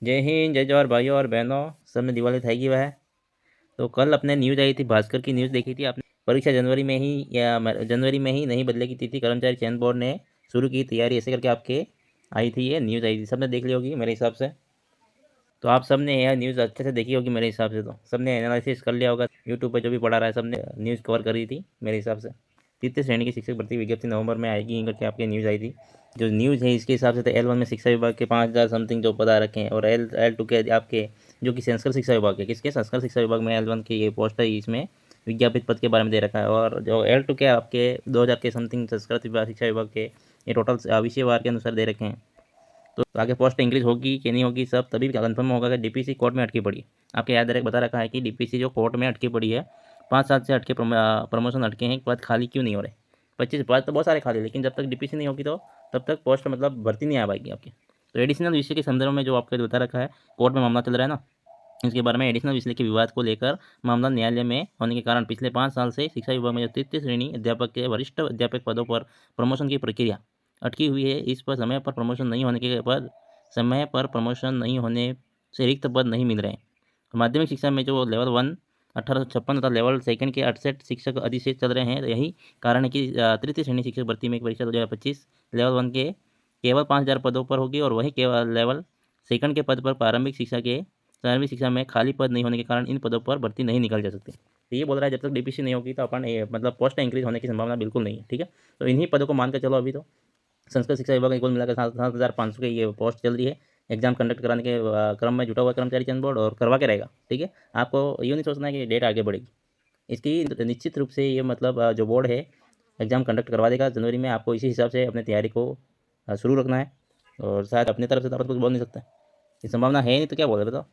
जय हिंद, जय जवाहर भाइयों और बहनों, सब में दिवाली थाई की वह। तो कल अपने न्यूज़ आई थी, भास्कर की न्यूज़ देखी थी आपने। परीक्षा जनवरी में ही या जनवरी में ही नहीं बदलेगी तिथि, कर्मचारी चयन बोर्ड ने शुरू की तैयारी, ऐसे करके आपके आई थी, ये न्यूज़ आई थी, सबने देख ली होगी मेरे हिसाब से। तो आप सब ने यह न्यूज़ अच्छे से देखी होगी मेरे हिसाब से, तो सब ने एनालिसिस कर लिया होगा। यूट्यूब पर जो भी पढ़ा रहा है सब ने न्यूज़ कवर करी थी मेरे हिसाब से। तृतीय श्रेणी की शिक्षक भर्ती विज्ञप्ति नवंबर में आएगी करके आपकी न्यूज़ आई थी। जो न्यूज़ है इसके हिसाब से तो L1 में शिक्षा विभाग के 5,000 समथिंग जो पद आ रखे हैं, और L2 के आपके जो कि संस्कृत शिक्षा विभाग के, किसके संस्कृत शिक्षा विभाग में L1 की ये पोस्ट है, इसमें विज्ञापित पद के बारे में दे रखा है। और जो L2 के आपके 2,000 के समथिंग संस्कृत विभाग शिक्षा विभाग के, ये टोटल विषयवार के अनुसार दे रखे हैं। तो आगे पोस्ट इंक्रीज होगी कि नहीं होगी, सब तभी कंफर्म होगा कि डीपीसी कोर्ट में अटकी पड़ी। आपके याद बता रखा है कि डीपीसी जो कोर्ट में अटकी पड़ी है, 5 साल से अटके प्रमोशन अटके हैं, पद खाली क्यों नहीं हो रहे। 25 पद तो बहुत सारे खाली, लेकिन जब तक डीपीसी नहीं होगी तो तब तक पोस्ट मतलब भर्ती नहीं आ पाएगी आपकी। तो एडिशनल विषय के संदर्भ में जो आपके बता रखा है, कोर्ट में मामला चल रहा है ना, इसके बारे में एडिशनल विषय के विवाद को लेकर मामला न्यायालय में होने के कारण पिछले 5 साल से शिक्षा विभाग में जो तृतीय श्रेणी अध्यापक के वरिष्ठ अध्यापक पदों पर प्रमोशन की प्रक्रिया अटकी हुई है। इस पर समय पर प्रमोशन नहीं होने के बाद समय पर प्रमोशन नहीं होने से रिक्त पद नहीं मिल रहे हैं। माध्यमिक शिक्षा में जो लेवल 1 1856 तथा लेवल सेकंड के 68 शिक्षक अधिशेष चल रहे हैं। यही कारण है कि तृतीय श्रेणी शिक्षक भर्ती में परीक्षा 2025 लेवल 1 के केवल 5,000 पदों पर होगी, और वही केवल लेवल सेकंड के पद पर प्रारंभिक शिक्षा में खाली पद नहीं होने के कारण इन पदों पर भर्ती नहीं निकाली जा सकती। तो ये बोल रहा है जब तक डीपीसी नहीं होगी तो अपन मतलब पोस्ट इंक्रीज होने की संभावना बिल्कुल नहीं है। ठीक है, तो इन्हीं पदों को मान कर चलो। अभी तो संस्कृत शिक्षा विभाग में कुल मिलाकर 7,500 की ये पोस्ट चल रही है। एग्जाम कंडक्ट कराने के क्रम में जुटा हुआ कर्मचारी चयन बोर्ड, और करवा के रहेगा। ठीक है, आपको ये नहीं सोचना है कि डेट आगे बढ़ेगी इसकी। निश्चित रूप से ये मतलब जो बोर्ड है एग्जाम कंडक्ट करवा देगा जनवरी में। आपको इसी हिसाब से अपनी तैयारी को शुरू रखना है, और शायद अपनी तरफ से तो अपन कुछ बोल नहीं सकते। ये संभावना है नहीं तो क्या बोले बताओ।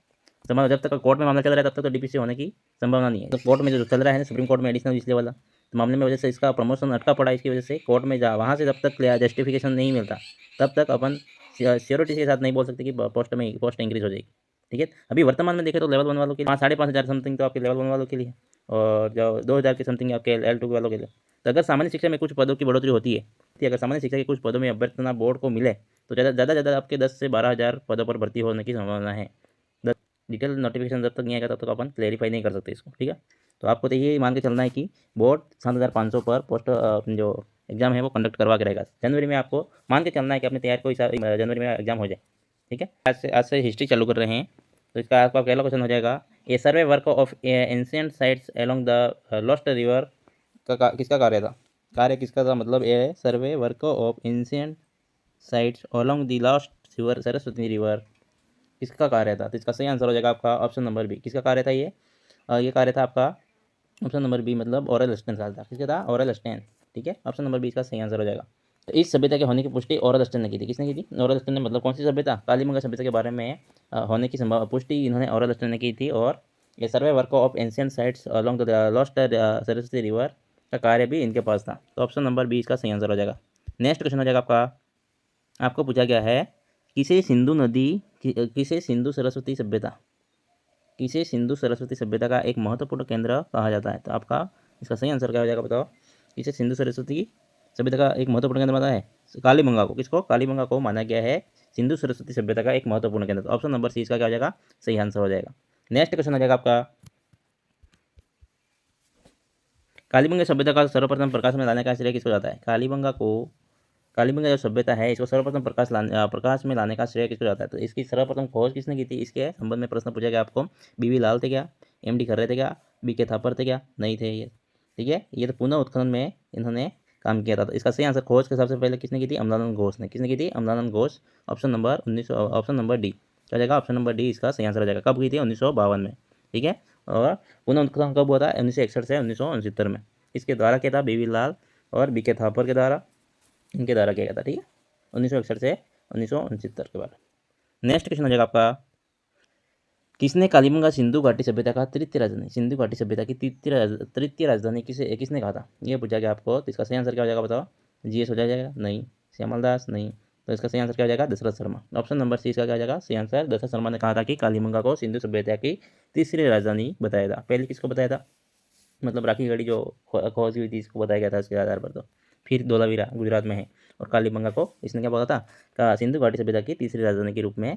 संभावना जब तक कोर्ट में मामला चल रहा है तब तक तो डीपीसी होने की संभावना नहीं है। तो कोर्ट में जो चल रहा है ना, सुप्रीम कोर्ट में एडिशनल इसलिए वाला, तो मामले में वजह से इसका प्रमोशन अटका पड़ा। इसकी वजह से कोर्ट में जा वहाँ से जब तक जस्टिफिकेशन नहीं मिलता तब तक अपन श्योरिटी के साथ नहीं बोल सकते कि पोस्ट इंक्रीज हो जाएगी। ठीक है, अभी वर्तमान में देखें तो लेवल 1 वालों के लिए 5,500 समथिंग तो आपके लेवल 1 वालों के लिए, और जो 2,000 के समथिंग आपके L2 वालों के लिए। तो अगर सामान्य शिक्षा में कुछ पदों की बढ़ोतरी होती है, अगर सामान्य शिक्षा के कुछ पदों में अभ्यर्थना बोर्ड को मिले तो ज़्यादा आपके 10 से 12,000 पदों पर भर्ती होने की संभावना है। डिटेल नोटिफिकेशन जब तक नहीं आएगा तब तक अपन क्लेरिफाई नहीं कर सकते इसको। ठीक है, तो आपको तो ये मान के चलना है कि बोर्ड 7,500 पर पोस्ट जो एग्जाम है वो कंडक्ट करवा के रहेगा जनवरी में। आपको मान के चलना है कि अपनी तैयारी को जनवरी में एग्जाम हो जाए। ठीक है, आज से हिस्ट्री चालू कर रहे हैं। तो इसका आपका पहला क्वेश्चन हो जाएगा, a survey work of ancient sites along the lost river किसका कार्य था। कार्य किसका था, मतलब a survey work of ancient sites along the lost river Saraswati river किसका कार्य था। तो इसका सही आंसर हो जाएगा आपका ऑप्शन नंबर बी। किसका कार्य था ये कार्य था आपका ऑप्शन नंबर बी, मतलब ओरल स्टेन का था। किसका था, ओरल स्टेन। ठीक है, ऑप्शन नंबर बी इसका सही आंसर हो जाएगा। तो इस सभ्यता के होने की पुष्टि ओरल स्टेन ने की थी। किसने की थी, ओरल स्टेन ने। मतलब कौन सी सभ्यता, कालीबंगा सभ्यता के बारे में होने की पुष्टि इन्होंने ओरल स्टेन ने की थी। और ये survey work of ancient sites along the lost Saraswati river का कार्य भी इनके पास था। तो ऑप्शन नंबर बी इसका सही आंसर हो जाएगा। नेक्स्ट क्वेश्चन हो जाएगा आपको पूछा गया है, किसे सिंधु सरस्वती सभ्यता किसे सिंधु सरस्वती सभ्यता का एक महत्वपूर्ण केंद्र कहा जाता है। तो आपका इसका सही आंसर क्या हो जाएगा बताओ। किसे सिंधु सरस्वती सभ्यता का एक महत्वपूर्ण केंद्र माना है, कालीबंगा को। किसको, कालीबंगा को माना गया है सिंधु सरस्वती सभ्यता का एक महत्वपूर्ण केंद्र। तो ऑप्शन नंबर सी इसका क्या हो जाएगा, सही आंसर हो जाएगा। नेक्स्ट क्वेश्चन हो जाएगा आपका, कालीबंगा सभ्यता का सर्वप्रथम प्रकाश में लाने का श्रेय किसको जाता है। कालीबंगा जो सभ्यता है इसको सर्वप्रथम प्रकाश में लाने का श्रेय किसको जाता है। तो इसकी सर्वप्रथम खोज किसने की थी, इसके संबंध में प्रश्न पूछा गया आपको। बीवी लाल थे क्या, MD खर्रे थे क्या, BK थापर थे क्या, नहीं थे ये। ठीक है, ये तो पुनः उत्खनन में इन्होंने काम किया था। तो इसका सही आंसर खोज के सबसे पहले किसने की थी, अमलानंद घोष ने। किसने की थी, Amalanand Ghosh. Option number 19, option number D क्या जाएगा, ऑप्शन नंबर डी इसका सही आंसर हो जाएगा। कब की थी, 1952 में। ठीक है, और पुनः उत्खनन कब हुआ था, 1961 से 1969 में। इसके द्वारा क्या था, बीवी लाल और BK थापर के द्वारा इनके द्वारा किया गया था। ठीक है, 1961 से 1969 के बाद। नेक्स्ट क्वेश्चन हो जाएगा आपका, किसने कालीबंगा सिंधु घाटी सभ्यता का तृतीय राजधानी, सिंधु घाटी सभ्यता की तृतीय राजधानी किसने कहा था, ये पूछा गया आपको। तो इसका सही आंसर क्या हो जाएगा बताओ। GS हो जाएगा, नहीं। श्यामल दास, नहीं। तो इसका सही आंसर क्या हो जाएगा, Dasharath Sharma. Option number C इसका क्या हो जाएगा, सही आंसर। दशरथ शर्मा ने कहा था कि कालीबंगा को सिंधु सभ्यता की तीसरी राजधानी बताया था। पहले किसको बताया था, मतलब राखी गढ़ी जो खोज हुई थी इसको बताया गया था इसके आधार पर। तो फिर धोलावीरा गुजरात में है, और कालीबंगा को इसने क्या बोला था, सिंधु घाटी सभ्यता की तीसरी राजधानी के रूप में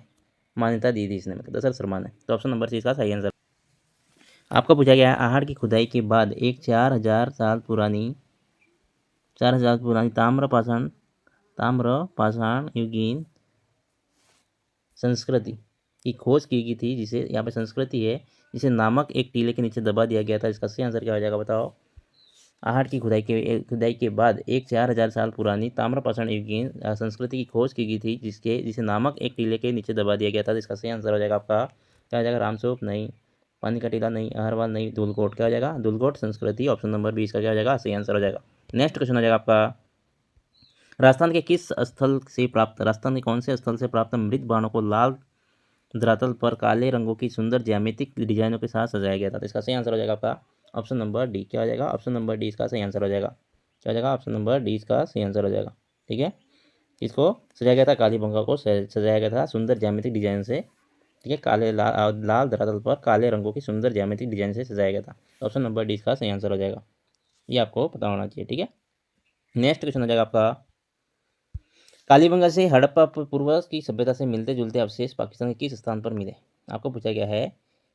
मान्यता दी थी इसने, मतलब दशरथ शर्मा ने। तो ऑप्शन नंबर सी इसका सही आंसर। आपको पूछा गया है आहड़ की खुदाई के बाद एक 4000 साल पुरानी ताम्र पाषाण युगीन संस्कृति की खोज की गई थी, जिसे यहाँ पे संस्कृति है, जिसे नामक एक टीले के नीचे दबा दिया गया था। इसका सही आंसर क्या हो जाएगा बताओ। आहड़ की खुदाई के बाद एक 4000 साल पुरानी ताम्रपाषाण युगीन संस्कृति की खोज की गई थी, जिसे नामक एक टीले के नीचे दबा दिया गया था। इसका सही आंसर हो जाएगा आपका क्या हो जाएगा, रामस्वरूप नहीं, पानी का टीला नहीं, अहरवाल नहीं, धुलकोट। क्या हो जाएगा, धुलकोट संस्कृति। ऑप्शन नंबर 20 का क्या हो जाएगा, सही आंसर हो जाएगा। नेक्स्ट क्वेश्चन हो जाएगा आपका, राजस्थान के कौन से स्थल से प्राप्त मृत बाणों को लाल धरातल पर काले रंगों की सुंदर ज्यामितिक डिजाइनों के साथ सजाया गया था। तो इसका सही आंसर हो जाएगा आपका ऑप्शन नंबर डी। क्या हो जाएगा, ऑप्शन नंबर डी इसका सही आंसर हो जाएगा। क्या हो जाएगा, ऑप्शन नंबर डी इसका सही आंसर हो जाएगा। ठीक है, इसको सजाया गया था, कालीबंगा को सजाया गया था सुंदर ज्यामितिक डिजाइन से। ठीक है, लाल धरातल पर काले रंगों की सुंदर ज्यामितिक डिजाइन से सजाया गया था। ऑप्शन नंबर डी इसका सही आंसर हो जाएगा, ये आपको पता होना चाहिए। ठीक है, नेक्स्ट क्वेश्चन हो जाएगा आपका, कालीबंगा से हड़प्पा पूर्व की सभ्यता से मिलते जुलते अवशेष पाकिस्तान के किस स्थान पर मिले। आपको पूछा गया है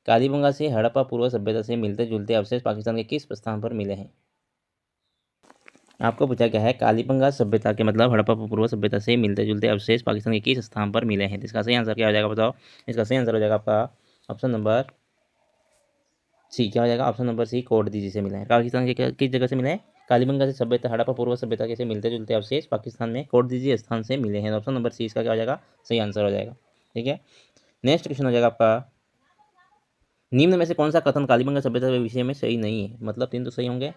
कालीबंगा से हड़प्पा पूर्व सभ्यता से मिलते जुलते अवशेष पाकिस्तान के किस स्थान पर मिले हैं। आपको पूछा गया है कालीबंगा सभ्यता के मतलब हड़प्पा पूर्व सभ्यता से मिलते जुलते अवशेष पाकिस्तान के किस स्थान पर मिले हैं। इसका सही आंसर क्या हो जाएगा बताओ। इसका सही आंसर हो जाएगा आपका ऑप्शन नंबर सी। क्या हो जाएगा, ऑप्शन नंबर सी, कोट दीजी से मिले हैं। पाकिस्तान के किस जगह से मिले हैं, कालीबंगा से सभ्यता हड़प्पा पूर्व सभ्यता के से मिलते जुलते अवशेष पाकिस्तान में कोट दीजी स्थान से मिले हैं। ऑप्शन नंबर सी इसका क्या हो जाएगा, सही आंसर हो जाएगा। ठीक है, नेक्स्ट क्वेश्चन हो जाएगा आपका, निम्न में से कौन सा कथन कालीबंगा सभ्यता के विषय में सही नहीं है। मतलब 3 तो सही होंगे,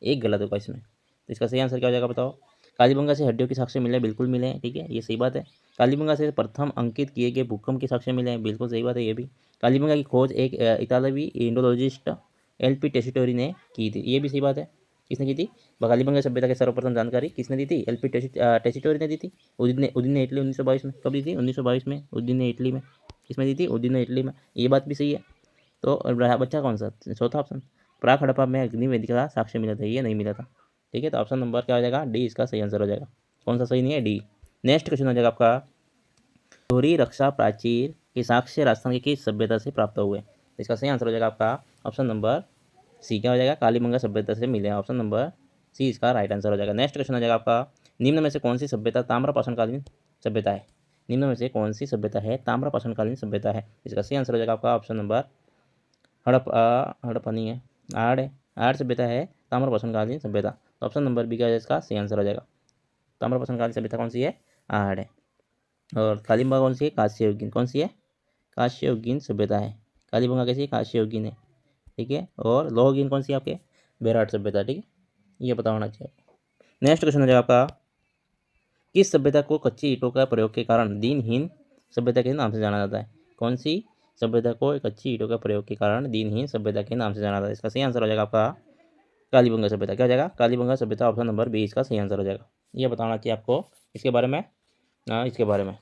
एक गलत होगा इसमें। तो इसका सही आंसर क्या हो जाएगा बताओ। कालीबंगा से हड्डियों के साक्ष्य मिले, बिल्कुल मिले हैं। ठीक है, ये सही बात है। कालीबंगा से प्रथम अंकित किए गए भूकंप के साक्ष्य मिले हैं, बिल्कुल सही बात है ये भी। कालीबंगा की खोज एक इतालवी इंडोलॉजिस्ट एलपी टेसिटोरी ने की थी, ये भी सही बात है। किसने की थी, कालीबंगा सभ्यता की सर्वप्रथम जानकारी किसने दी थी, एलपी टेसिटोरी ने दी थी। उद्दीन ने इटली 1922 में, कब दी थी, 1922 में उद्दीन ने इटली में। किसमें दी थी, उद्दीन ने इटली में, ये बात भी सही है। तो रहा बच्चा कौन सा, चौथा ऑप्शन, प्राक हड़प्पा में अग्निवेदिका का साक्ष्य मिला था, ये नहीं मिला था। ठीक है, तो ऑप्शन नंबर क्या हो जाएगा, डी इसका सही आंसर हो जाएगा। कौन सा सही नहीं है, डी। नेक्स्ट क्वेश्चन हो जाएगा आपका, दोहरी रक्षा प्राचीर के साक्ष्य राजस्थान की किस सभ्यता से प्राप्त हुए। इसका सही आंसर हो जाएगा आपका ऑप्शन नंबर सी। क्या हो जाएगा, कालीबंगा सभ्यता से मिले हैं। ऑप्शन नंबर सी इसका राइट आंसर हो जाएगा। नेक्स्ट क्वेश्चन हो जाएगा आपका, निम्न में से कौन सी सभ्यता ताम्रपाषाणकालीन सभ्यता है। निम्न में से कौन सी सभ्यता है ताम्रपाषाणकालीन सभ्यता है। इसका सही आंसर हो जाएगा आपका ऑप्शन नंबर हड़प्पा नहीं है, आड़ सभ्यता है ताम्रपाषाणकालीन सभ्यता। तो ऑप्शन नंबर बी का इसका सही आंसर हो जाएगा। ताम्रपाषाणकालीन सभ्यता कौन सी है, आहड़ है। और कालीबंगा कौन सी है, कांस्ययुगीन। कौन सी है, कांस्ययुगीन सभ्यता है। कालीबंगा कैसी है, कांस्ययुगीन है। ठीक है, और लोहयुगीन कौन सी है आपके, बेराट सभ्यता। ठीक है, ये पता होना चाहिए। नेक्स्ट क्वेश्चन हो जाएगा आपका, किस सभ्यता को कच्ची ईंटों का प्रयोग के कारण दीनहीन सभ्यता के नाम से जाना जाता है। कौन सी सभ्यता को कच्ची ईंटों का प्रयोग के कारण दीनहीन सभ्यता के नाम से जाना जाता है। इसका सही आंसर हो जाएगा आपका कालीबंगा सभ्यता। क्या हो जाएगा, कालीबंगा सभ्यता। ऑप्शन नंबर 20 का सही आंसर हो जाएगा। ये बताना चाहिए आपको इसके बारे में, इसके बारे में।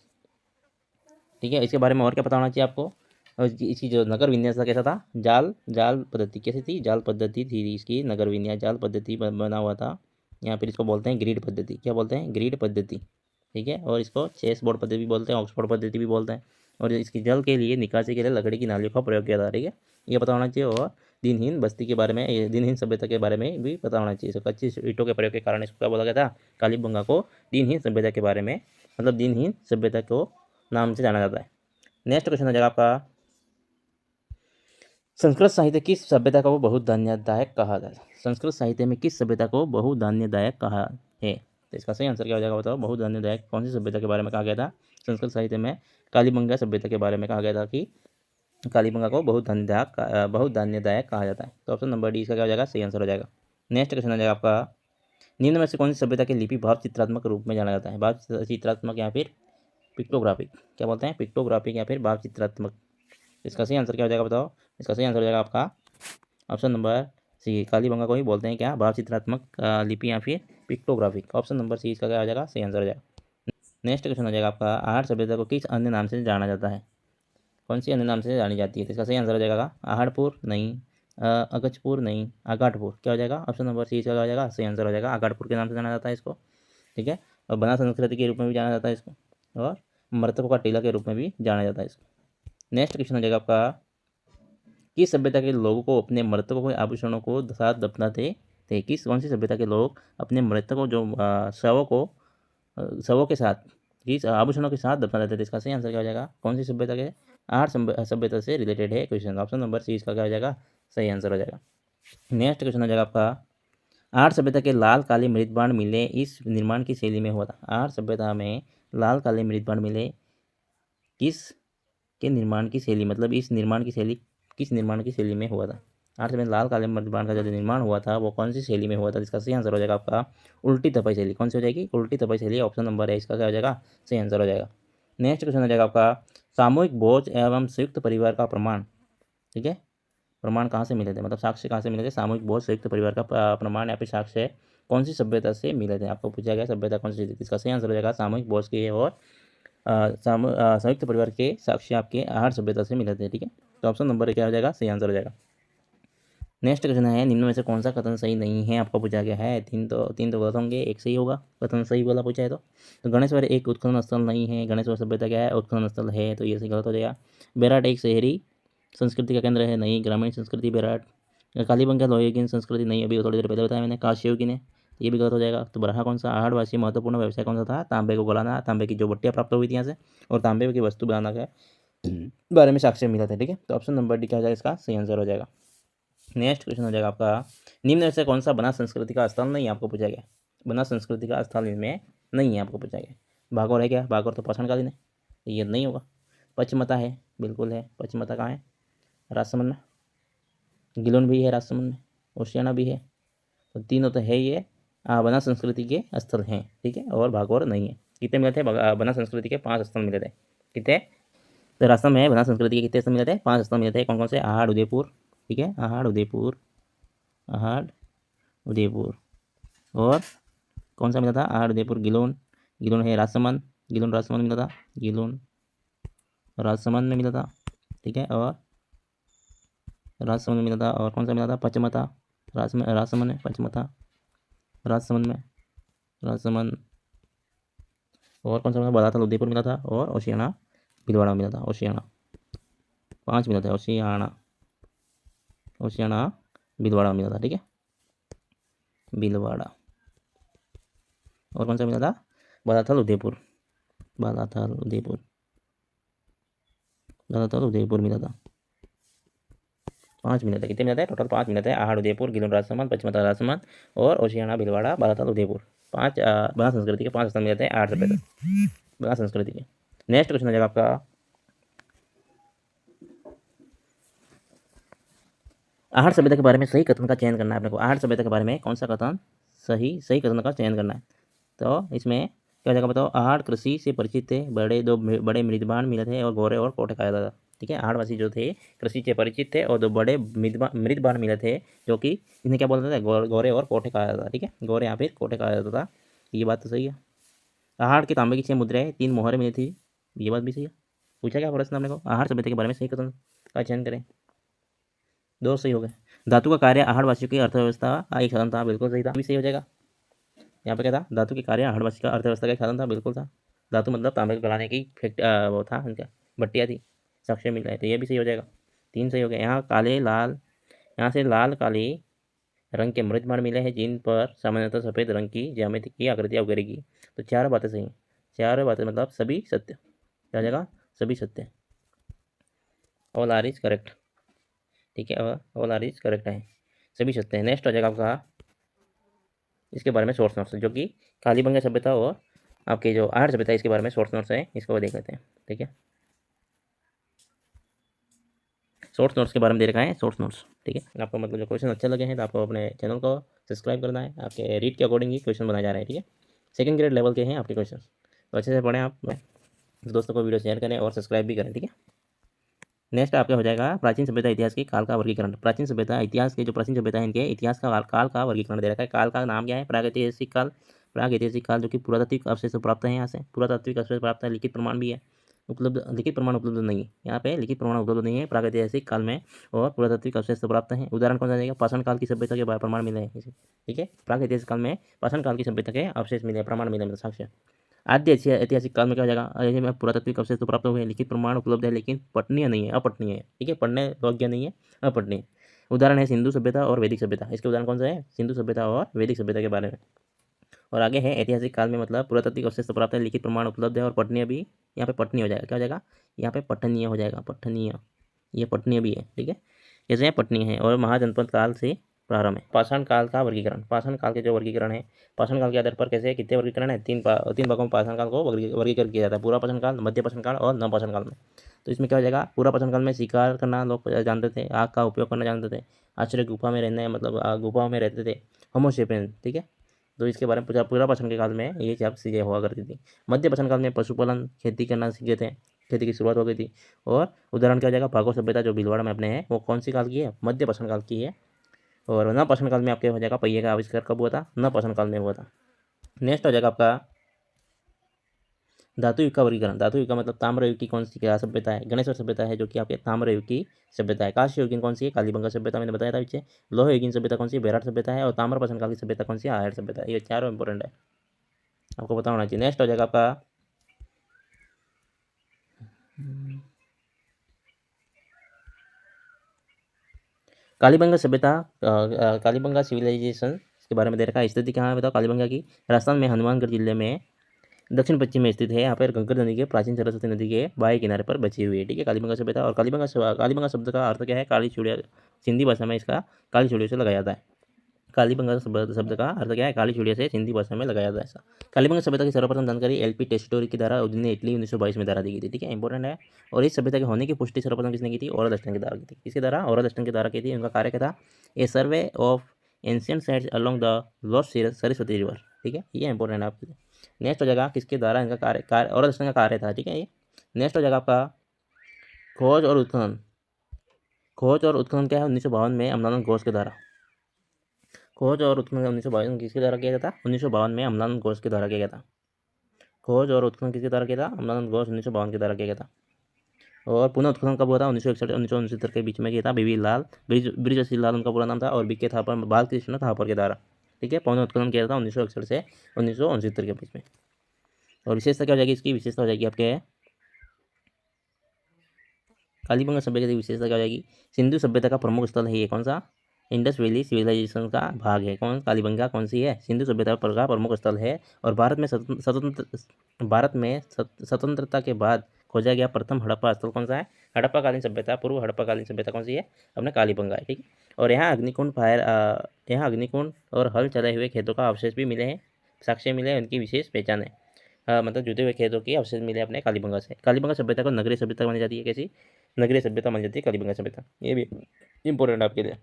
ठीक है, इसके बारे में और क्या पता होना चाहिए आपको। और इसकी जो नगर विन्यास था कैसा था, जाल पद्धति कैसी थी, जाल पद्धति थी इसकी, नगर विन्यास जाल पद्धति बना हुआ था। यहाँ पर इसको बोलते हैं ग्रिड पद्धति। क्या बोलते हैं, ग्रिड पद्धति। ठीक है, और इसको चेस बोर्ड पद्धति भी बोलते हैं, ऑक्सफोर्ड पद्धति भी बोलते हैं। और इसकी जल के लिए निकासी के लिए लकड़ी की नालियों का प्रयोग किया था। ठीक है, ये पता होना चाहिए। और दिनहीन बस्ती के बारे में, दिनहीन सभ्यता के बारे में भी पता होना चाहिए। कच्ची ईंटों के प्रयोग के कारण इसको क्या बोला गया था, कालीबंगा को दिनहीन सभ्यता के बारे में, मतलब दिनहीन सभ्यता को नाम से जाना जाता है। नेक्स्ट क्वेश्चन हो जाएगा आपका, संस्कृत साहित्य किस सभ्यता को बहुधान्यदायक कहा जाता है। संस्कृत साहित्य में किस सभ्यता को बहुधान्यदायक कहा है। तो इसका सही आंसर क्या हो जाएगा बताओ। बहुधान्यदायक कौन सी सभ्यता के बारे में कहा गया था, संस्कृत साहित्य में कालीबंगा सभ्यता के बारे में कहा गया था कि कालीबंगा को बहुधान्यदायक कहा जाता है। तो ऑप्शन नंबर डी इसका क्या हो जाएगा, सही आंसर हो जाएगा। नेक्स्ट क्वेश्चन हो जाएगा आपका, निम्न में से कौन सी सभ्यता की लिपि भाव चित्रात्मक रूप में जाना जाता है। भाव चित्रात्मक या फिर पिक्टोग्राफिक, क्या बोलते हैं, पिक्टोग्राफिक या फिर भाव चित्रात्मक। इसका सही आंसर क्या हो जाएगा बताओ। इसका सही आंसर हो जाएगा आपका ऑप्शन नंबर सी, कालीबंगा को ही बोलते हैं क्या, भाव चित्रात्मक लिपि या फिर पिक्टोग्राफिक। ऑप्शन नंबर सी इसका क्या हो जाएगा, सही आंसर हो जाएगा। नेक्स्ट क्वेश्चन हो जाएगा आपका, आहड़ सभ्यता को किस अन्य नाम से जाना जाता है। कौन सी अन्य नाम से जानी जाती है। तो इसका सही आंसर हो जाएगा आहड़पुर नहीं, अगचपुर नहीं, आगाटपुर। क्या हो जाएगा, ऑप्शन नंबर सी इसका क्या हो जाएगा, सही आंसर हो जाएगा। आगाटपुर के नाम से जाना जाता है इसको। ठीक है, और बना संस्कृति के रूप में भी जाना जाता है इसको। और मृतकों का टीला के रूप में भी जाना जाता है इसको। नेक्स्ट क्वेश्चन हो जाएगा आपका, किस सभ्यता के लोगों को अपने मृतकों के आभूषणों को साथ दफनाते थे? कौन सी सभ्यता के लोग अपने मृतकों जो शवों के साथ किस आभूषणों के साथ दफना देते थे? इसका सही आंसर क्या हो जाएगा? कौन सी सभ्यता के? आठ सभ्यता से रिलेटेड है क्वेश्चन। ऑप्शन नंबर सी इसका क्या हो जाएगा? सही आंसर हो जाएगा। नेक्स्ट क्वेश्चन हो जाएगा आपका, आठ सभ्यता के लाल काले मृतबाण मिले इस निर्माण की शैली में हुआ था। आठ सभ्यता में लाल काले मृतबाण मिले किस के निर्माण की शैली, मतलब इस निर्माण की शैली किस निर्माण की शैली में हुआ था? आठ में लाल काले मृतबाण का जो निर्माण हुआ था वो कौन सी शैली में हुआ था? इसका सही आंसर हो जाएगा आपका उल्टी तपाई शैली। कौन सी हो जाएगी? उल्टी तपाई शैली। ऑप्शन नंबर है इसका क्या हो जाएगा? सही आंसर हो जाएगा। नेक्स्ट क्वेश्चन हो जाएगा आपका, सामूहिक भोज एवं संयुक्त परिवार का प्रमाण, ठीक है, प्रमाण कहाँ से मिले थे, मतलब साक्ष्य कहाँ से मिले थे? सामूहिक भोज संयुक्त परिवार का प्रमाण या फिर साक्ष्य कौन सी सभ्यता से मिले थे? आपको पूछा गया सभ्यता कौन सी थी? इसका सही आंसर हो जाएगा सामूहिक भोज के और संयुक्त परिवार के साक्ष्य आपके आहार सभ्यता से मिले थे, ठीक है। तो ऑप्शन नंबर क्या हो जाएगा? सही आंसर हो जाएगा। नेक्स्ट क्वेश्चन है, निम्न में से कौन सा कथन सही नहीं है? आपको पूछा गया है। तीन तो गलत होंगे, एक सही होगा कथन सही वाला पूछा है। तो गणेश्वर एक उत्खनन स्थल नहीं है। गणेश्वर सभ्यता क्या है? उत्खनन स्थल है, तो ये सही गलत हो जाएगा। बेराट एक शहरी संस्कृति का केंद्र है, नहीं। ग्रामीण संस्कृति बेराट। कालीबंगा लोहे की संस्कृति नहीं, अभी थोड़ी देर पहले बताया मैंने। काश्यप की ने, ये भी गलत हो जाएगा। तो बरहा कौन सा? आहड़वासी महत्वपूर्ण व्यवसाय कौन सा था? तांबे को गलाना, तांबे की जो बट्टियाँ प्राप्त हुई थी यहाँ से, और तांबे की वस्तु बनाना के बारे में साक्ष्य मिला था, ठीक है। तो ऑप्शन नंबर डी क्या हो जाएगा? इसका सही आंसर हो जाएगा। नेक्स्ट क्वेश्चन हो जाएगा आपका, निम्न में से कौन सा बना संस्कृति का स्थल नहीं? आपको पूछा गया बना संस्कृति का स्थल इनमें नहीं है, आपको पूछा गया। भागौर है क्या? भागौर तो पाषाणकालीन है, तो ये नहीं होगा। पचमता है, बिल्कुल है। पचमता कहाँ है? राजसमंद में। गिलोन भी है राजसमंद में, ओशियाना भी है। तो तीनों तो है ये बना संस्कृति के स्थल हैं, ठीक है, और भागौर नहीं है। कितने मिले थे बना संस्कृति के? 5 स्थल मिले थे। कितने? तो राजस्थान में बना संस्कृति के कितने स्थल मिले थे? 5 स्थल मिले थे। कौन कौन से? आहड़, उदयपुर, ठीक है, आहड़ उदयपुर, आहड़ उदयपुर, और कौन सा मिला था? आहड़ उदयपुर, गिलोन, गिलोन है राजसमंद, गिलोन राजसमंद मिला था, गिलोन राजसमंद में मिला था, ठीक है, और राजसमंद में मिला था। और कौन सा मिला था? पचमता, राजसमंद में, पचमता राजसमंद में, राजसमंद। और कौन सा मिला? बालाथल उदयपुर मिला था, और ओशियाना भीलवाड़ा मिला था। ओशियाना 5 मिला था, ओशियाना भीलवाड़ा मिला था, ठीक है, भीलवाड़ा। और कौन सा मिला था? बालाथल उदयपुर, बालाथल उदयपुर, बालाथल उदयपुर मिला था। 5 मिले थे। कितने मिले थे? टोटल 5 मिले थे। आहड़ उदयपुर, गिलोन राजसमंद, पचमता राजसमंद, और ओशियाना भीलवाड़ा, बालाथल उदयपुर। 5 बना संस्कृति के 5 स्थल मिले थे 8 रुपये तक बना संस्कृति के। नेक्स्ट क्वेश्चन हो जाएगा आपका, आहड़ सभ्यता के बारे में सही कथन का चयन करना है अपने को। आहड़ सभ्यता के बारे में कौन सा कथन सही कथन का चयन करना है? तो इसमें क्या हो जाएगा बताओ? आहड़ कृषि से परिचित थे, बड़े मृदबान मिले थे, और गोरे और कोठे खाया था, ठीक है। आहड़वासी जो थे कृषि से परिचित थे, और 2 बड़े मृदबान मिले थे, जो कि इन्हें क्या बोलते थे? गोरे और कोठे खाया था, ठीक है, गोरे या फिर कोठे खाया जाता था। ये बात तो सही है। आहड़ के तांबे की 6 मुद्राएं, 3 मोहरें मिली थी, ये बात भी सही है। पूछा क्या प्रश्न अपने को? आहड़ सभ्यता के बारे में सही कथन का चयन करें। 2 सही हो गए। धातु का कार्य आहड़वासियों की अर्थव्यवस्था एक साधन था, बिल्कुल सही था, भी सही हो जाएगा। यहाँ पे क्या था? धातु के कार्य आहड़वासी का अर्थव्यवस्था का एक साधन था, बिल्कुल था। धातु मतलब तांबे को गलाने की वो था उनका, भट्टियाँ थी, साक्ष्य मिल रहे, तो ये भी सही हो जाएगा। 3 सही हो गए। यहाँ से लाल काले रंग के मृतबाण मिले हैं, जिन पर सामान्यतः सफ़ेद रंग की ज्यामिति की आकृतियाँ वगैरह की। तो 4 बातें सही, 4 बातें मतलब सभी सत्य। क्या हो जाएगा? सभी सत्य। ऑल आर इज करेक्ट, ठीक है, ऑल आर इज करेक्ट है, सभी सत्य है। नेक्स्ट हो जाएगा आपका, इसके बारे में सोर्स नोट्स, जो कि कालीबंगा सभ्यता और आपके जो आहड़ सभ्यता, इसके बारे में सोर्स नोट्स है, इसको देख लेते हैं, ठीक है। सोर्स नोट्स के बारे में दे रखा है, सोर्स नोट्स, ठीक है। आपको मतलब जो क्वेश्चन अच्छे लगे हैं तो आपको अपने चैनल को सब्सक्राइब करना है। आपके रीड के अकॉर्डिंग ही क्वेश्चन बनाए जा रहे हैं, ठीक है। 2nd ग्रेड लेवल के हैं आपके क्वेश्चन, तो अच्छे से पढ़ें आप, दोस्तों को वीडियो शेयर करें और सब्सक्राइब भी करें, ठीक है। नेक्स्ट आपका हो जाएगा प्राचीन सभ्यता इतिहास की काल का वर्गीकरण। प्राचीन सभ्यता इतिहास के जो प्राचीन सभ्यता है, इनके इतिहास का काल का वर्गीकरण दे रखा है। काल का नाम क्या है? प्रागैतिहासिक काल। प्रागैतिहासिक काल जो कि पुरातात्विक अवशेष प्राप्त है, यहाँ से पुरातात्विक अवशेष प्राप्त है, लिखित प्रमाण भी है उपलब्ध, लिखित प्रमाण उपलब्ध नहीं है यहाँ पे, लिखित प्रमाण उपलब्ध नहीं है प्रागैतिहासिक काल में, और पुरातात्विक अवशेष प्राप्त हैं। उदाहरण कौन सा जाएगा? पाषाण काल की सभ्यता के प्रमाण मिले हैं, ठीक है। प्रागैतिहासिक काल में पाषाण काल की सभ्यता के अवशेष मिले, प्रमाण मिले, मतलब साक्ष्य। आद्य ऐतिहासिक काल में क्या हो जाएगा, ऐसे में पुरातात्विक अवशेष तो प्राप्त हुए, लिखित प्रमाण उपलब्ध है लेकिन पठनीय नहीं है, अपठनीय है। ठीक है, पढ़ने योग्य नहीं है, अपठनीय। उदाहरण है सिंधु सभ्यता और वैदिक सभ्यता। इसके उदाहरण कौन सा है, सिंधु सभ्यता और वैदिक सभ्यता के बारे में। और आगे है ऐतिहासिक काल में मतलब पुरातात्विक अवशेष तो प्राप्त है, लिखित प्रमाण उपलब्ध है और पठनीय भी। यहाँ पे पठनीय हो जाएगा, क्या हो जाएगा, यहाँ पे पठनीय हो जाएगा, पठनीय, ये पठनीय भी है। ठीक है, जैसे पठनीय है। और महाजनपद काल से प्रारंभ है। पाषाण काल का वर्गीकरण, पाषाण काल के जो वर्गीकरण है, पाषाण काल के आधार पर कैसे कितने वर्गीकरण है, तीन भागों में पाषाण काल को वर्गीकरण किया जाता है, पूरा पाषाण काल, मध्य पाषाण काल और नवपाषाण काल में। तो इसमें क्या हो जाएगा, पूरा पाषाण काल में शिकार करना लोग जानते थे, आग का उपयोग करना जानते थे, आश्रय गुफा में रहने मतलब गुफाओं में रहते थे, होमो सेपियंस। ठीक है, तो इसके बारे में पूरा पाषाण के काल में ये सब चीज़ें हुआ करती थी। मध्य पाषाण काल में पशुपालन, खेती करना सीखे थे, खेती की शुरुआत हो गई थी। और उदाहरण क्या हो जाएगा, भागो सभ्यता जो भीलवाड़ा में अपने है, वो कौन सी काल की है, मध्य पाषाण काल की है। और नवपाषाण काल में आपके हो जाएगा पहिए का आविष्कार कब हुआ था, नवपाषाण काल में हुआ था। नेक्स्ट हो जाएगा आपका धातु युग का वर्गीकरण। धातु युग का मतलब ताम्र युग की कौन सी क्या सभ्यता है, गणेश्वर सभ्यता है जो कि आपके ताम्र युग की सभ्यता है। कांस्य युगीन कौन सी है, कालीबंगा सभ्यता मैंने बताया था पीछे। लोह युगीन सभ्यता कौन सी है, बेराट सभ्यता है। और ताम्रपाषाण काल की सभ्यता कौन सी है, आयड़ सभ्यता है। ये चारों इंपॉर्टेंट है, आपको पता होना चाहिए। नेक्स्ट हो जाएगा आपका कालीबंगा सभ्यता, कालीबंगा सिविलाइजेशन के बारे में दे रखा है। स्थिति कहाँ है बताओ कालीबंगा की, राजस्थान में हनुमानगढ़ जिले में दक्षिण पश्चिम में स्थित है। यहाँ पर गंगा नदी के, प्राचीन सरस्वती नदी के बाएं किनारे पर बची हुई है। ठीक है, कालीबंगा सभ्यता। और कालीबंगा शब्द का अर्थ क्या है, काली चूड़िया, सिंधी भाषा में इसका काली चूड़ियों से लगाया जाता है। कालीबंगा शब्द का अर्थ क्या है, काली चूड़िया से सिंधी भाषा में लगाया जाता है ऐसा। कालीबंगा सभ्यता की सर्वप्रथम जानकारी एलपी टेस्टोरी की द्वारा उन्होंने इटली 1922 में द्वारा दी गई थी। ठीक है, इंपॉर्टेंट है। और इस सभ्यता के होने की पुष्टि सर्वप्रथम किसने की थी, ओरल अष्टन के द्वारा की थी। किसके द्वारा, ओरल अष्टन के द्वारा की थी। उनका कार्य क्या था, a survey of ancient sites along the lost Saraswati river. ठीक है, ये इंपॉर्टेंट है आपके लिए। नेक्स्ट हो जाएगा किसके द्वारा इनका कार्य ओरल अष्टन का कार्य था। ठीक है, ये नेक्स्ट हो जाएगा आपका खोज और उत्खनन। खोज और उत्खनन क्या है, 1952 में अमलानंद घोष के द्वारा। खोज और उत्खनन 1952 किसके द्वारा किया गया था, 1952 में अमलानंद घोष के द्वारा किया गया था। खोज और उत्खनन किसके द्वारा किया था, अमलानंद घोष 1952 के द्वारा किया गया था। और पुनः उत्खनन कब हुआ था, 1961 1969 के बीच में किया था। बीवी लाल ब्रिज लाल उनका पूरा नाम था, और बीके थापर बालकृष्ण थापर के द्वारा। ठीक है, पुनः उत्खनन किया था 1961 से 1969 के बीच में। और विशेषता क्या हो जाएगी, इसकी विशेषता हो जाएगी आपके कालीबंगा सभ्यता की विशेषता क्या हो जाएगी, सिंधु सभ्यता का प्रमुख स्थल है ये कौन सा, इंडस वैली सिविलाइजेशन का भाग है। कौन, कालीबंगा कौन सी है, सिंधु सभ्यता का प्रमुख स्थल है। और स्वतंत्रता के बाद खोजा गया प्रथम हड़प्पा स्थल कौन सा है, हड़प्पाकालीन सभ्यता, पूर्व हड़प्पाकालीन सभ्यता कौन सी है, अपने कालीबंगा है। ठीक है, और यहाँ अग्निकुंड और हल चलाए हुए खेतों का अवशेष भी मिले हैं, साक्ष्य मिले हैं, उनकी विशेष पहचान है। मतलब जुटे हुए खेतों की अवशेष मिले अपने कालीबंगा से। कालीबंगा सभ्यता को नगरीय सभ्यता मानी जाती है। कैसी, नगरीय सभ्यता मानी जाती है कालीबंगा सभ्यता, ये भी इंपॉर्टेंट आपके लिए।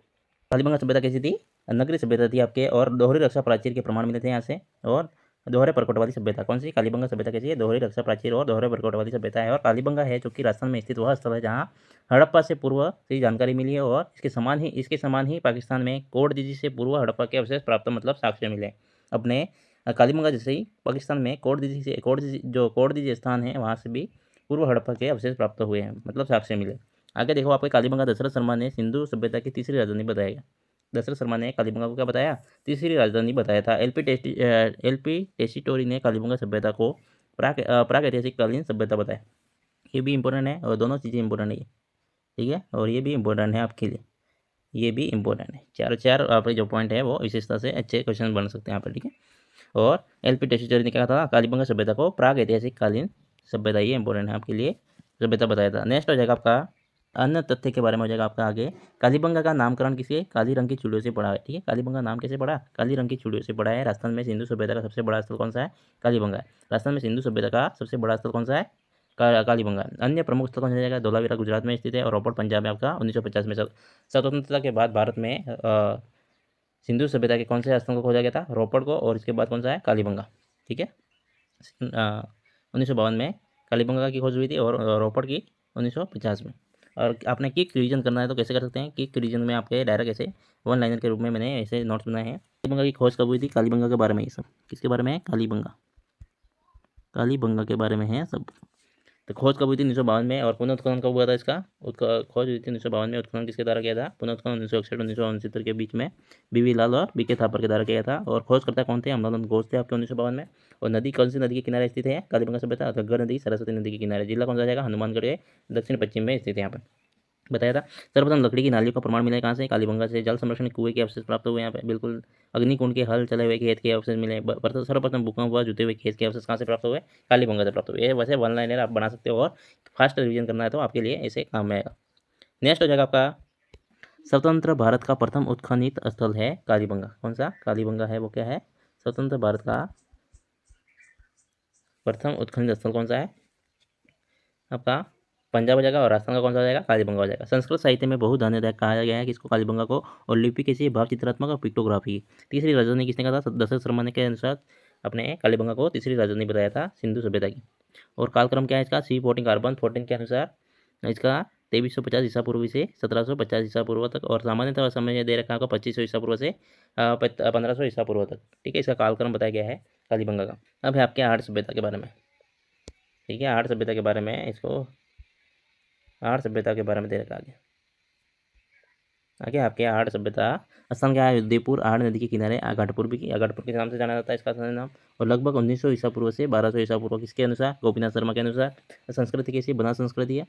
कालीबंगा सभ्यता कैसी थी, नगरीय सभ्यता थी आपके। और दोहरी रक्षा प्राचीर के प्रमाण मिले थे यहाँ से। और दोहरे प्रकोट वाली सभ्यता कौन सी, कालीबंगा सभ्यता कैसी है, दोहरी रक्षा प्राचीर और दोहरे प्रकोट वाली सभ्यता है। और कालीबंगा है जो कि राजस्थान में स्थित वह स्थल है जहाँ हड़प्पा से पूर्व से जानकारी मिली है। और इसके समान ही पाकिस्तान में कोटदीजी से पूर्व हड़प्पा के अवशेष प्राप्त मतलब साक्ष्य मिले अपने कालीबंगा जैसे ही। पाकिस्तान में कोटदीजी स्थान है, वहाँ से भी पूर्व हड़प्पा के अवशेष प्राप्त हुए हैं, मतलब साक्ष्य मिले। आगे देखो आपके कालीबंगा दशरथ शर्मा ने सिंधु सभ्यता की तीसरी राजधानी बताया। दशरथ शर्मा ने कालीबंगा को क्या बताया, तीसरी राजधानी बताया था। एलपी टेस्टिटोरी ने कालीबंगा सभ्यता को प्राग ऐतिहासिक कालीन सभ्यता बताया। ये भी इंपॉर्टेंट है, और दोनों चीज़ें इंपॉर्टेंट है। ठीक है, और ये भी इंपॉर्टेंट है आपके लिए, ये भी इंपॉर्टेंट है। चार आपके जो पॉइंट है वो विशेषता से अच्छे क्वेश्चन बन सकते हैं यहाँ पर। ठीक है, और एलपी टेस्टिटोरी ने क्या कहा था, कालीबंगा सभ्यता को प्राग ऐतिहासिक कालीन सभ्यता, ये इंपॉर्टेंट है आपके लिए, सभ्यता बताया था। नेक्स्ट हो जाएगा आपका अन्य तथ्य के बारे में हो जाएगा आपका आगे। कालीबंगा का नामकरण किसी काली रंग की चूड़ियों से पड़ा है। ठीक है, कालीबंगा नाम कैसे पड़ा, काली रंग की चूड़ियों से पड़ा है। राजस्थान में सिंधु सभ्यता का सबसे बड़ा स्थल कौन सा है, कालीबंगा है। राजस्थान में सिंधु सभ्यता का सबसे बड़ा स्थल कौन सा है, कालीबंगा। अन्य प्रमुख स्थल कौन सा जाएगा, धोलावीरा गुजरात में स्थित है, और रोपड़ पंजाब में आपका 1950 में स्वतंत्रता के बाद भारत में सिंधु सभ्यता के कौन से स्थल को खोजा गया था, रोपड़ को, और इसके बाद कौन सा है, कालीबंगा। ठीक है, 1952 में कालीबंगा की खोज हुई थी, और रोपड़ की 1950 में। और आपने किक रिवीजन करना है तो कैसे कर सकते हैं, किक रिवीजन में आपके डायरेक्ट ऐसे वन लाइनर के रूप में मैंने ऐसे नोट्स बनाए हैं। कालीबंगा की खोज कब हुई थी, कालीबंगा के बारे में, ये सब किसके बारे में है, कालीबंगा के बारे में है सब। तो खोज कब हुई थी 1952 में, और पुनरुत्खनन कब हुआ था इसका? खोज हुई थी 1952 में, उत्खनन किसके द्वारा किया था? पुनरुत्खनन 1961-1969 के बीच में बीवी लाल और बीके थापर के द्वारा किया था। और खोजकर्ता कौन थे? अमलानंद घोष थे आपके 1952 में। और नदी कौन सी नदी के किनारे स्थित है कालीबंगा सभ्यता? घग्गर नदी सरस्वती नदी के किनारे। जिला कौन सा जाएगा? हनुमानगढ़ के दक्षिण पश्चिम में स्थित है यहाँ पर बताया था। सर्वप्रथम लकड़ी की नालियों का प्रमाण मिला है कहाँ से? कालीबंगा से। जल संरक्षण कुएं के अवशेष प्राप्त हुए यहाँ पे, बिल्कुल। अग्निकुंड के हल चले हुए खेत के अवशेष मिले। सर्वप्रथम भूकंप हुआ जुते हुए खेत के अवशेष कहाँ से प्राप्त हुए? कालीबंगा से प्राप्त हुए। ये वैसे वन लाइनर आप बना सकते हो, और फास्ट रिवीजन करना है तो आपके लिए ऐसे काम में आएगा। नेक्स्ट हो जाएगा आपका, स्वतंत्र भारत का प्रथम उत्खनित स्थल है कालीबंगा। कौन सा? कालीबंगा है वो क्या है? स्वतंत्र भारत का प्रथम उत्खनित स्थल कौन सा है आपका? पंजाब हो जाएगा। और राजस्थान का कौन सा हो जाएगा? कालीबंगा हो जाएगा। संस्कृत साहित्य में बहुधान्य कहा गया है किसको? कालीबंगा को। और लिपि कैसी? भाव चित्रात्मक और पिक्टोग्राफी। तीसरी राजधानी किसने कहा था? दशरथ शर्मा ने के अनुसार अपने कालीबंगा को तीसरी राजधानी बताया था सिंधु सभ्यता की। और कालक्रम क्या है इसका? C14 कार्बन 14 के अनुसार इसका 2350 ईसा पूर्व से 1750 ईसा पूर्व तक। और सामान्यतः समय दे रखा है आपका 2500 ईसा पूर्व से 1500 ईसा पूर्व तक। ठीक है, इसका कालक्रम बताया गया है कालीबंगा का। अब है आपके आर्य सभ्यता के बारे में। ठीक है, आर्य सभ्यता के बारे में, इसको आर्य सभ्यता के बारे में दे रखा आगे। आपके आर्य सभ्यता स्थान क्या है? उदयपुर, आर्य नदी के किनारे आघाटपुर के नाम से जाना जाता है इसका नाम। और लगभग 1900 ईसा पूर्व से 1200 ईसा पूर्व किसके अनुसार? गोपीनाथ शर्मा के अनुसार। संस्कृति कैसी? बना संस्कृति है।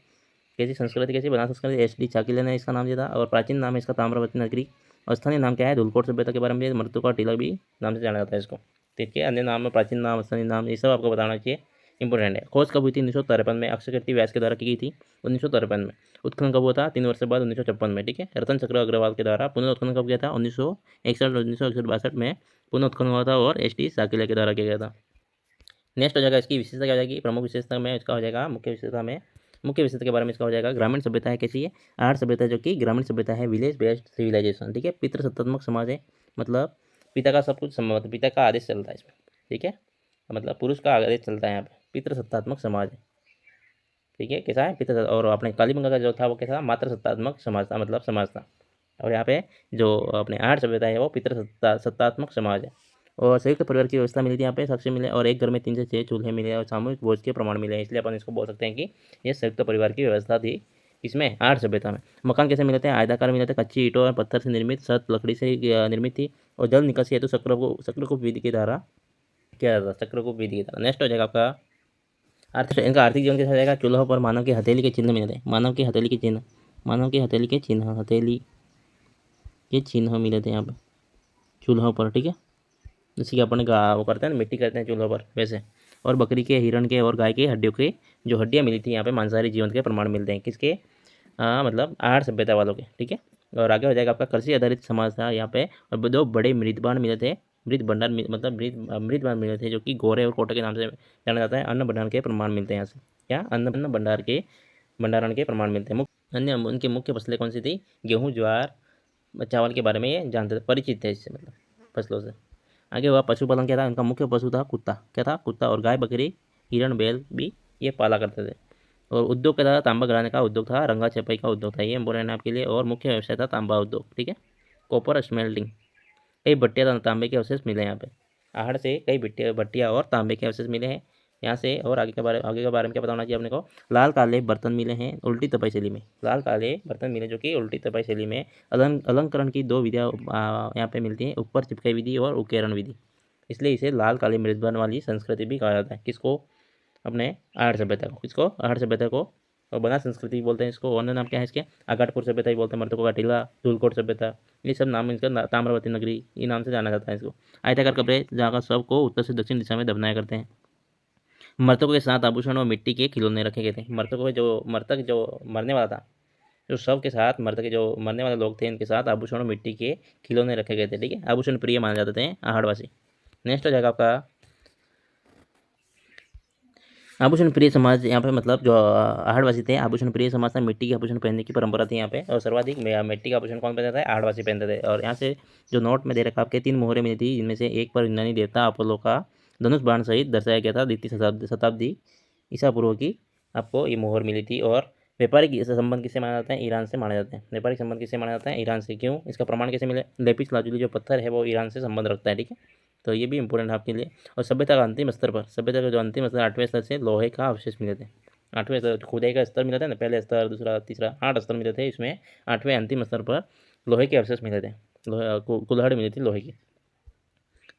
कैसी संस्कृति? कैसी बना संस्कृति? SD चाकिले ने इसका नाम दिया था। और प्राचीन नाम है इसका ताम्रवती नगरी। और स्थानीय नाम क्या है? धुलकोट सभ्यता के बारे में मर्तू का टीला भी नाम से जाना जाता है इसको। ठीक है, अन्य नाम में प्राचीन नाम, स्थानीय नाम, ये सब आपको बताना चाहिए, इंपॉर्टेंट है। खोज कब हुई थी? 1953 में। अक्षयकीर्ति व्यास के द्वारा की गई थी 1953 में। उत्खनन कब हुआ था? 3 वर्ष बाद 1956 में। ठीक है, रतन चक्र अग्रवाल के द्वारा। पुनः उत्खनन कब किया था? 1961-1962 में पुनः उत्खनन हुआ था, और SD साकिला के द्वारा किया गया था। नेक्स्ट हो जाएगा इसकी विशेषता क्या हो जाएगी? प्रमुख विशेषता में इसका हो जाएगा, मुख्य विशेषता के बारे में इसका हो जाएगा ग्रामीण सभ्यता है कैसी है? आर्य सभ्यता जो कि ग्रामीण सभ्यता है, विलेज बेस्ड सिविलाइजेशन। ठीक है, पितृसत्तात्मक समाज है, मतलब पिता का सब कुछ पिता का आदेश चलता है इसमें। ठीक है, मतलब पुरुष का आदेश चलता है यहाँ पे। पितृसत्तात्मक समाज है। ठीक है, कैसा है? पितृ। और अपने कालीबंगा का जो था वो कैसा था? मातृसत्तात्मक समाज था, मतलब समाज था। और यहाँ पे जो अपने आर्य सभ्यता है वो पितृसत्तात्मक समाज है। और संयुक्त परिवार की व्यवस्था मिली थी यहाँ पे, साक्ष्य मिले। और एक घर में 3 से 6 चूल्हे मिले, और सामूहिक भोज के प्रमाण मिले। इसलिए अपन इसको बोल सकते हैं कि ये संयुक्त परिवार की व्यवस्था थी इसमें, आर्य सभ्यता में। मकान कैसे मिले थे? आयताकार मिले थे, कच्ची ईंटों और पत्थर से निर्मित, छत लकड़ी से निर्मित थी। और जल निकासी हेतु चक्रकूप विधि के द्वारा किया जाता था, चक्रकूप विधि के द्वारा। नेक्स्ट हो जाएगा आपका इनका आर्थिक जीवन कैसा जाएगा? चूल्हों पर मानव की हथेली के चिन्ह मिले थे। मानव की हथेली के चिन्ह मिले थे यहाँ पे चूल्हों पर। ठीक है, जैसे कि अपन वो करते हैं ना, मिट्टी करते हैं चूल्हों पर, वैसे। और बकरी के, हिरण के और गाय के हड्डियों के जो हड्डियाँ मिली थी यहाँ पे मांसाहारी जीवन के प्रमाण मिलते हैं किसके? मतलब आर्य सभ्यता वालों के। ठीक है, और आगे हो जाएगा आपका कृषि आधारित समाज था यहाँ पे। और 2 बड़े मृदबान मिले थे, मृद भंडार मतलब मृदबान मिले थे, जो कि गोरे और कोटे के नाम से जाना जाता है। अन्न भंडारण के प्रमाण मिलते हैं यहाँ से। क्या? अन्न भंडारण के प्रमाण मिलते हैं। अन्य उनकी मुख्य फसलें कौन सी थी? गेहूँ, ज्वार, चावल के बारे में ये जानते थे, परिचित थे इससे, मतलब फसलों से। आगे हुआ पशुपालन क्या था? उनका मुख्य पशु था कुत्ता। क्या था? कुत्ता। और गाय, बकरी, हिरण, बैल भी ये पाला करते थे। और उद्योग क्या था? तांबा गलाने का उद्योग था, रंगा छपाई का उद्योग था। ये इंपॉर्टेंट है आपके लिए। और मुख्य व्यवसाय था तांबा उद्योग। ठीक है, कॉपर स्मेल्टिंग। कई भट्टियाँ तांबे के अवशेष मिले यहाँ पे। आहड़ से कई भट्टियाँ और तांबे के अवशेष मिले हैं यहाँ से। और आगे के बारे में क्या बताना चाहिए अपने को? लाल काले बर्तन मिले हैं उल्टी तपाई शैली में। लाल काले बर्तन मिले जो कि उल्टी तपाई शैली में। अलंकरण की 2 विधियाँ यहाँ पे मिलती हैं, ऊपर चिपकाई विधि और उकेरण विधि। इसलिए इसे लाल काले मृदबन वाली संस्कृति भी कहा जाता है। किसको? अपने आर्य सभ्यता को। किसको? आर्य सभ्यता को। और बना संस्कृति बोलते हैं इसको। अन्य नाम क्या है इसके? आघाटपुर सभ्यता ही बोलते हैं, मर्तकों का टीला, धूलकोट सभ्यता, ये सब नाम इसका। ताम्रवती नगरी, ये नाम से जाना जाता है इसको। आयताकार कपड़े, जहाँ का शव को उत्तर से दक्षिण दिशा में दफनाया करते हैं। मृतकों के साथ आभूषण और मिट्टी के खिलौने रखे गए थे। मृतक जो मरने वाला था, जो शव के साथ जो मरने वाले लोग थे, इनके साथ आभूषण और मिट्टी के खिलौने रखे गए थे। ठीक है, आभूषण प्रिय माने जाते थे आहड़वासी। नेक्स्ट हो जाएगा आपका आभूषण प्रिय समाज। यहाँ पे मतलब जो आहड़वासी थे, आभूषण प्रिय समाज था। मिट्टी के आभूषण पहनने की परंपरा थी यहाँ पे। और सर्वाधिक मिट्टी का आभूषण कौन पहनता था? आहड़वासी पहनते थे। और यहाँ से जो नोट में दे रखा आपके 3 मोहरें मिली थी, जिनमें से एक पर यूनानी देवता अपोलो का धनुष बाण सहित दर्शाया गया था। द्वितीय शताब्दी ईसा पूर्व की आपको ये मोहर मिली थी। और व्यापारिक संबंध किससे माना जाता है? ईरान से माना जाता है। व्यापारिक संबंध किससे माना जाता है? ईरान से। क्यों? इसका प्रमाण कैसे मिले? लेपिस लाजुली जो पत्थर है वो ईरान से संबंध रखता है। ठीक है, तो ये भी इंपॉर्टेंट है आपके लिए। और सभ्यता का अंतिम स्तर पर, सभ्यता का जो अंतिम स्तर 8वें स्तर से लोहे का अवशेष मिले थे। 8वें स्तर खुदाई का स्तर मिला था ना, पहले स्तर, दूसरा, तीसरा, 8 स्तर मिले थे। इसमें 8वें अंतिम स्तर पर लोहे के अवशेष मिले थे, कुल्हाड़ी मिली थी लोहे की।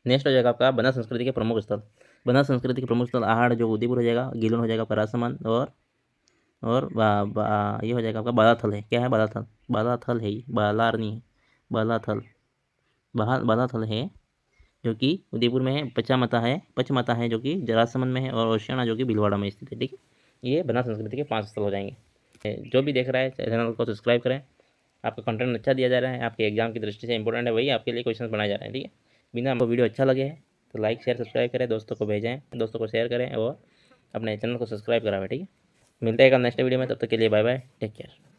नेक्स्ट हो जाएगा आपका बना संस्कृति के प्रमुख स्थल। बना संस्कृति के प्रमुख स्थल आहड़ जो उदयपुर हो जाएगा, गीलन हो जाएगा परासमन, और ये हो जाएगा आपका बालाथल है। क्या है? बालाथल, बालाथल है ये, बालार नहीं है, बालाथल, बालाथल है जो कि उदयपुर में है। पचमता है जो कि राजसमंद में है, और ओशियाना जो कि भीलवाड़ा में स्थित है। ठीक है, ये बना संस्कृति के 5 स्थल हो जाएंगे। जो भी देख रहा है चैनल को सब्सक्राइब करें। आपका कंटेंट अच्छा दिया जा रहा है, आपके एग्जाम की दृष्टि से इंपॉर्टेंट है, वही आपके लिए क्वेश्चन बनाए जा रहे हैं। ठीक है, बिना आपको वीडियो अच्छा लगे है तो लाइक शेयर सब्सक्राइब करें, दोस्तों को भेजें, दोस्तों को शेयर करें, और अपने चैनल को सब्सक्राइब कराएं। ठीक है, मिलते हैं कल नेक्स्ट वीडियो में, तब तक के लिए बाय बाय, टेक केयर।